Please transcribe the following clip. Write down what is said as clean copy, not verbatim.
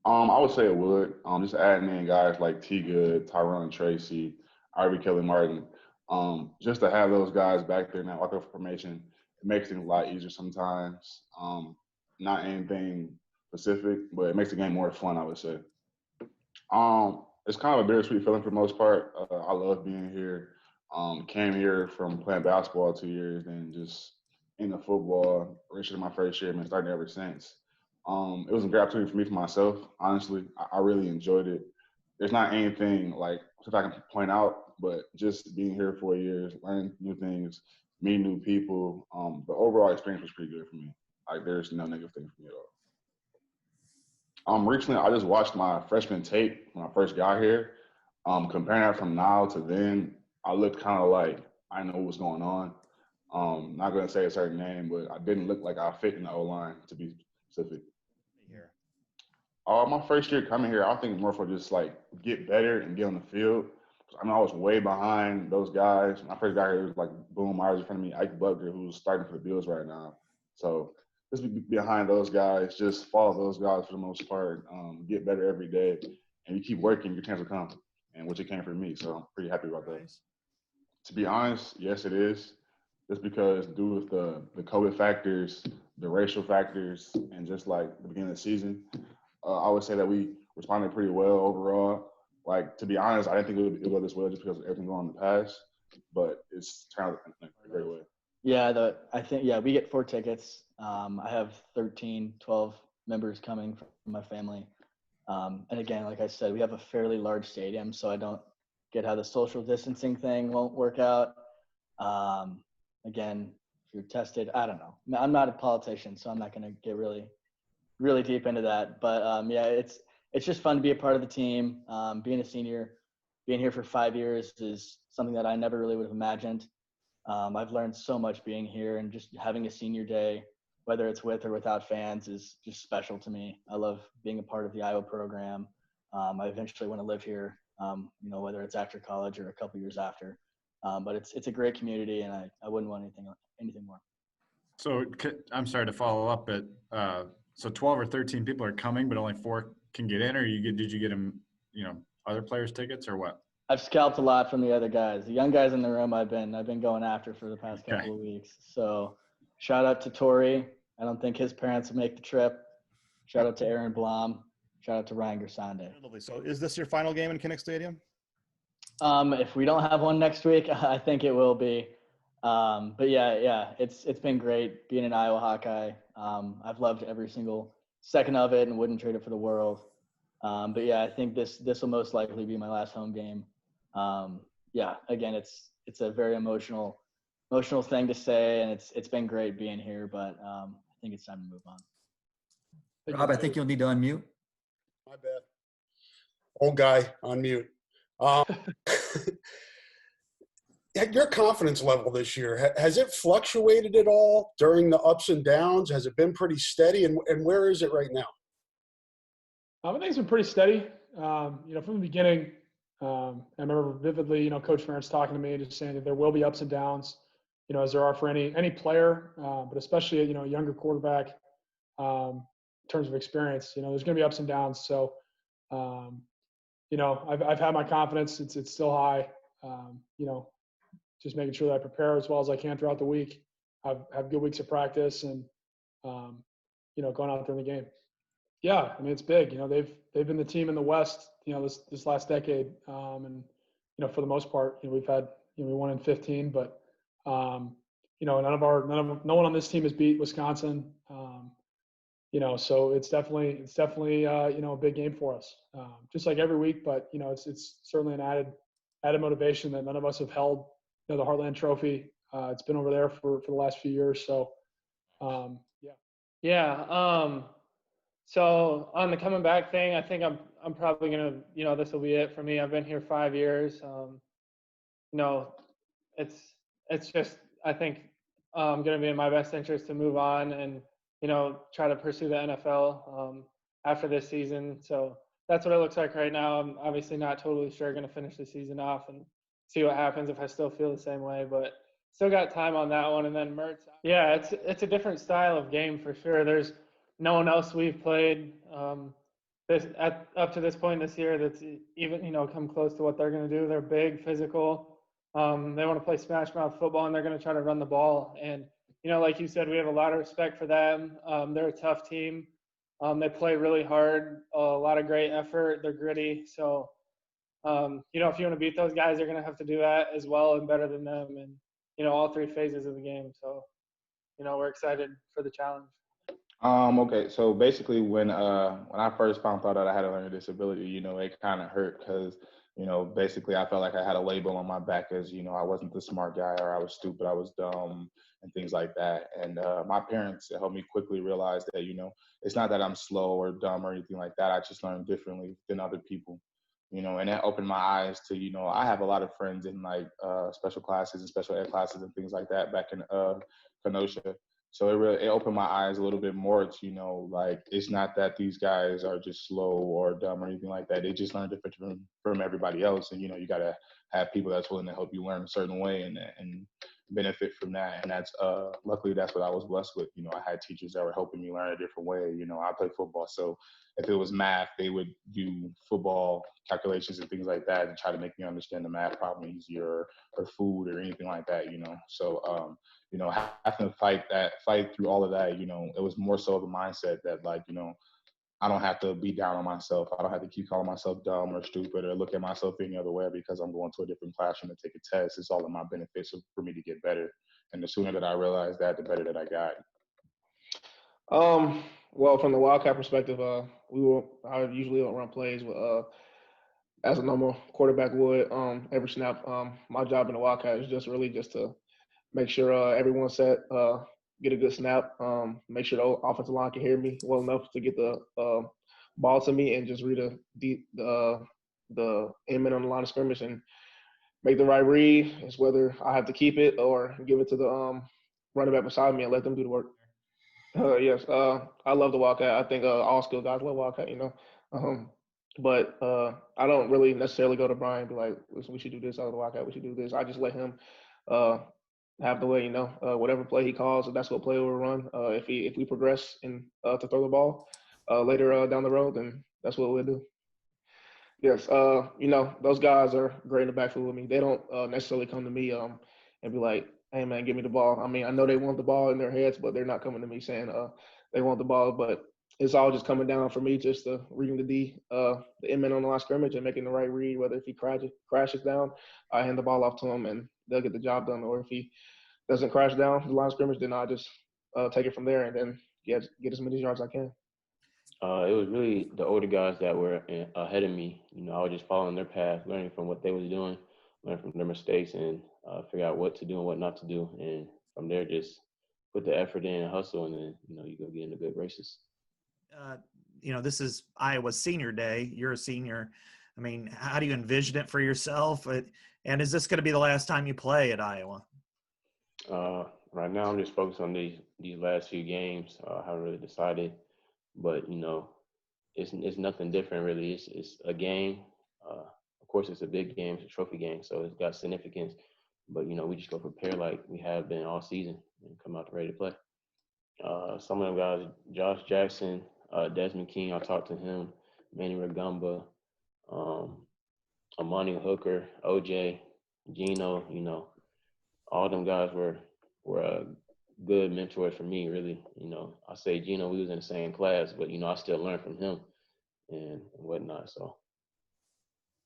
I would say it would. Just adding in guys like T. Good, Tyrone Tracy, Ivy Kelly Martin. Just to have those guys back there now, like a formation, it makes things a lot easier sometimes. Not anything specific, but it makes the game more fun, I would say. It's kind of a bittersweet feeling for the most part. I love being here. Came here from playing basketball 2 years, and just into football. Reached my first year, and starting ever since. It was a great opportunity for me for myself. Honestly, I really enjoyed it. There's not anything like if I can point out, but just being here 4 years, learning new things, meeting new people. The overall experience was pretty good for me. Like there's no negative thing for me at all. Recently, I just watched my freshman tape when I first got here. Comparing that from now to then, I looked kind of like I know what was going on. Not going to say a certain name, but I didn't look like I fit in the O line to be specific. Here. My first year coming here, I think more for just like get better and get on the field. I mean, I was way behind those guys. When I first got here, it was like Boom Myers in front of me, Ike Butler, who's starting for the Bills right now. So just be behind those guys, just follow those guys for the most part, get better every day, and you keep working, your chance will come, and which it came for me. So I'm pretty happy about that. To be honest, yes, it is. Just because due with the COVID factors, the racial factors, and just like the beginning of the season, I would say that we responded pretty well overall. Like to be honest, I didn't think it would go this well just because of everything going on in the past, but it's turned out in a great way. Yeah, I think we get 4 tickets. I have 13, 12 members coming from my family. And again, like I said, we have a fairly large stadium, so I don't get how the social distancing thing won't work out. Again, if you're tested, I don't know. I'm not a politician, so I'm not going to get really deep into that. But yeah, it's just fun to be a part of the team. Being a senior, being here for 5 years is something that I never really would have imagined. I've learned so much being here, and just having a senior day, whether it's with or without fans, is just special to me. I love being a part of the Iowa program. I eventually want to live here, whether it's after college or a couple years after. But it's a great community, and I wouldn't want anything more. So I'm sorry to follow up, but so 12 or 13 people are coming, but only 4 can get in, or did you get them, other players' tickets, or what? I've scalped a lot from the other guys. The young guys in the room I've been going after for the past couple of weeks. So shout out to Tori. I don't think his parents will make the trip. Shout out to Aaron Blom. Shout out to Ryan Gersande. So is this your final game in Kinnick Stadium? If we don't have one next week, I think it will be. But yeah, it's been great being an Iowa Hawkeye. I've loved every single second of it and wouldn't trade it for the world. But yeah, I think this will most likely be my last home game. Yeah, again, it's a very emotional thing to say, and it's been great being here, but I think it's time to move on. Rob, I think you'll need to unmute. My bad. Old guy on mute. Your confidence level this year, has it fluctuated at all during the ups and downs? Has it been pretty steady? And where is it right now? I think it's been pretty steady. From the beginning, I remember vividly, Coach Ferentz talking to me and just saying that there will be ups and downs, as there are for any player, but especially, a younger quarterback in terms of experience. There's going to be ups and downs. So, I've had my confidence. It's still high. Just making sure that I prepare as well as I can throughout the week. Have good weeks of practice and, going out there in the game. Yeah, I mean, it's big. They've been the team in the West, this last decade. And, for the most part, we've had, we won in 15, but, no one on this team has beat Wisconsin. So it's definitely a big game for us, just like every week. But it's certainly an added motivation that none of us have held. The Heartland Trophy. It's been over there for the last few years. So, yeah. Yeah. So on the coming back thing, I think I'm probably gonna this will be it for me. I've been here 5 years. It's just I think gonna be in my best interest to move on and try to pursue the NFL after this season. So that's what it looks like right now. I'm obviously not totally sure going to finish the season off and see what happens if I still feel the same way, but still got time on that one. And then Mertz, yeah, it's a different style of game for sure. There's no one else we've played up to this point this year that's even come close to what they're going to do. They're big, physical. They want to play smash mouth football, and they're going to try to run the ball. And like you said, we have a lot of respect for them. They're a tough team. They play really hard, a lot of great effort. They're gritty. So, if you want to beat those guys, you're going to have to do that as well and better than them. And all three phases of the game. So, we're excited for the challenge. Okay, so basically when I first found out that I had a learning disability, it kind of hurt because, basically I felt like I had a label on my back as, I wasn't the smart guy, or I was stupid, I was dumb, and things like that. And my parents helped me quickly realize that, it's not that I'm slow or dumb or anything like that. I just learned differently than other people, and that opened my eyes to, I have a lot of friends in like special classes and special ed classes and things like that back in Kenosha. So it opened my eyes a little bit more to, like, it's not that these guys are just slow or dumb or anything like that. They just learn different from everybody else. And, you got to have people that's willing to help you learn a certain way and benefit from that. And that's luckily that's what I was blessed with. I had teachers that were helping me learn a different way. I play football. So if it was math, they would do football calculations and things like that and try to make me understand the math problem easier, or food or anything like that, So, having to fight through all of that, it was more so the mindset that, like, I don't have to be down on myself. I don't have to keep calling myself dumb or stupid or look at myself any other way because I'm going to a different classroom to take a test. It's all in my benefits for me to get better. And the sooner that I realized that, the better that I got. Well, from the Wildcat perspective, I usually don't run plays as a normal quarterback would every snap. My job in the Wildcat is just to make sure everyone's set, get a good snap, make sure the offensive line can hear me well enough to get the ball to me, and just read the end on the line of scrimmage and make the right read. It's whether I have to keep it or give it to the running back beside me and let them do the work. Yes, I love the Wildcat. I think all skill guys love Wildcat, but I don't really necessarily go to Brian and be like, listen, we should do this out of the Wildcat, we should do this. I just let him have the way, whatever play he calls, that's what play we'll run. If we progress to throw the ball later down the road, then that's what we'll do. Yes, those guys are great in the backfield with me. They don't necessarily come to me and be like, hey, man, give me the ball. I mean, I know they want the ball in their heads, but they're not coming to me saying they want the ball. But it's all just coming down for me, just reading the end on the line scrimmage and making the right read, whether if he crashes down, I hand the ball off to him and they'll get the job done. Or if he doesn't crash down the line scrimmage, then I just take it from there and then get as many yards as I can. It was really the older guys that were ahead of me. I was just following their path, learning from what they was doing, learn from their mistakes, and figure out what to do and what not to do. And from there, just put the effort in and hustle, and then, you go get into good races. This is Iowa's senior day. You're a senior. I mean, how do you envision it for yourself? And is this going to be the last time you play at Iowa? Right now, I'm just focused on these last few games. I haven't really decided. But, it's nothing different, really. It's a game. Of course, it's a big game. It's a trophy game, so it's got significance. But, we just go prepare like we have been all season and come out ready to play. Some of them guys, Josh Jackson, Desmond King, I talked to him, Manny Ragumba, Amani Hooker, OJ, Gino, all them guys were good mentors for me, really. I say Gino, we was in the same class, but, I still learned from him and whatnot. So